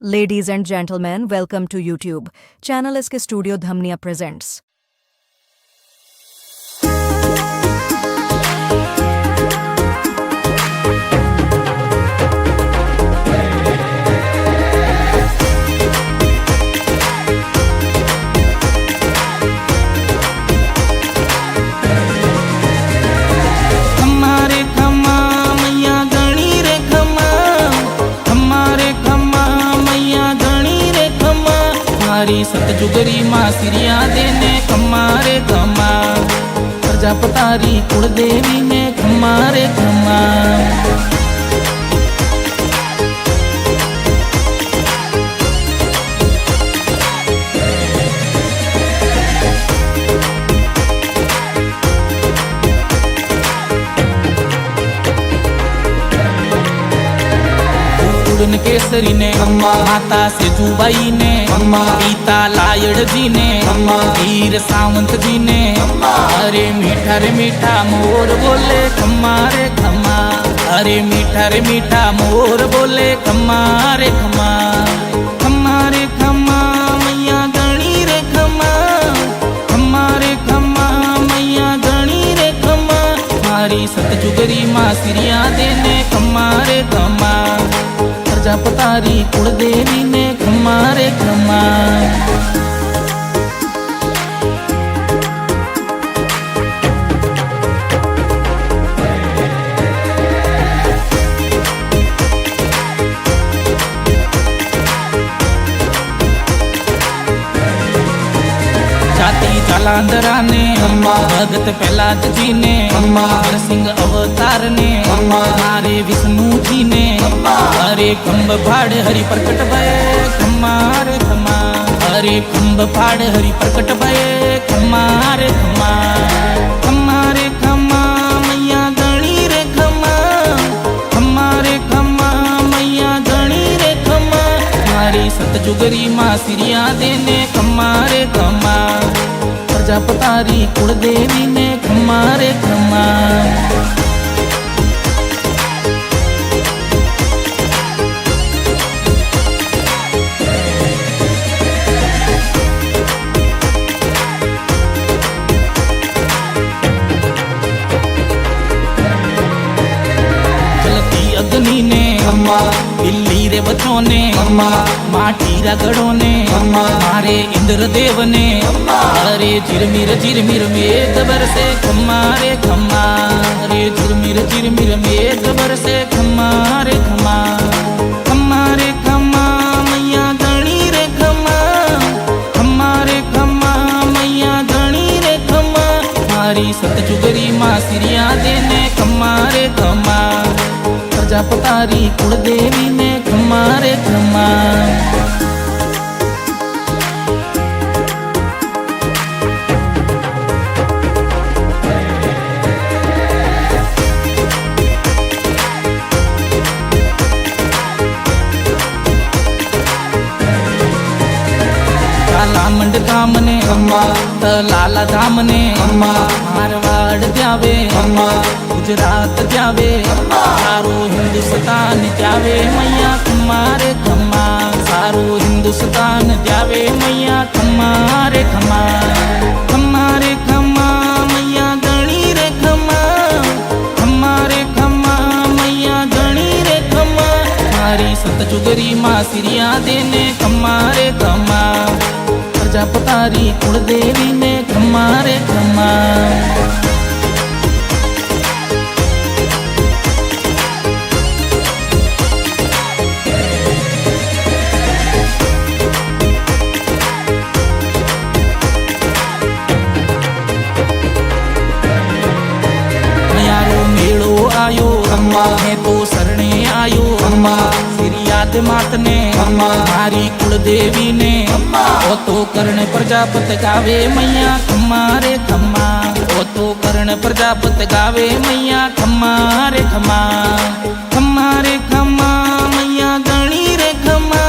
Ladies and gentlemen, welcome to YouTube. Channel SK Studio Dhamnia presents. सतजुगरी माँ सिरिया देने खम्मारे खम्मा प्रजापतारी कुलदेवी ने खम्मारे खम्मा केसरी ने माता सेजुबाई ने पिता लायड़ जी ने वीर सावंत जी ने अरे मीठा मोर बोले खम्मा रे खम्मा अरे मीठा मोर बोले खम्मा रे खम्मा खम्मा रे खम्मा मैया गणी रे खम्मा खम्मा रे खम्मा मैया गणी रे खम्मा मारी सतजुगरी माँ सिरिया देने खम्मा रे खम्मा प्रजापतारी कुलदेवी ने खम्मा रे खम्मा जालांधरा ने भगत प्रहलाद जी ने सिंह अवतार ने हमारे विष्णु जी ने अरे खम्ब फाड़ हरि प्रकट भये खम्मा रे खम्मा अरे खम्ब फाड़ हरि प्रकट भये खम्मा रे खम्मा खम्मा रे खम्मा मैया गणी रे खम्मा खम्मा रे खम्मा मैया गणी रे खम्मा हमारी सतजुगरी माँ सिरिया देने खम्मा रे खम्मा प्रजापतारी कुलदेवी ने खम्मा रे खम्मा जलती अग्नि ने दिल्ली रे बच्चों ने माटी रगड़ों ने मारे इंद्रदेव ने अरे झिरमिर मेघ बरसे खम्मा रे खम्मा अरे झिरमिर मेघ बरसे खम्मा रे खम्मा खम्मा रे खम्मा मैया गणी रे खम्मा खम्मा रे खम्मा मैया गणी रे खम्मा मारी सतजुगरी माँ सिरिया देने खम्मा रे खम्मा प्रजापतारी कुलदेवी ने खम्मा रे खम्मा लामंड धाम ने लाला धाम ने मारवाड़ जावे गुजरात जावे सारो हिंदुस्तान जावे मैया खम्मा रे खम्मा सारो हिंदुस्तान जावे मैया खम्मा रे खम्मा खम्मा रे खम्मा मैया गणी रे खम्मा खम्मा रे खम्मा मैया गणी रे खम्मा मारी सतजुगरी माँ सिरिया देने खम्मा रे खम्मा प्रजापतारी कुलदेवी ने खम्मा रे खम्मा आयो है तो शरणे आयो सिरियाद मात ने हमारी कुलदेवी ने ओ तो कर्ण प्रजापत गावे मैया खम्मा रे खम्मा ओ तो कर्ण प्रजापत गावे मैया खम्मा रे खम्मा खम्मा रे खम्मा मैया गणी रे खम्मा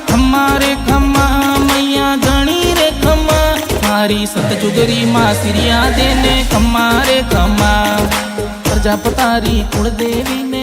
खम्मा रे खम्मा मैया गणी रे खम्मा मारी सतजुगरी माँ सिरिया देने खम्मा रे खम्मा प्रजापतारी कुलदेवी ने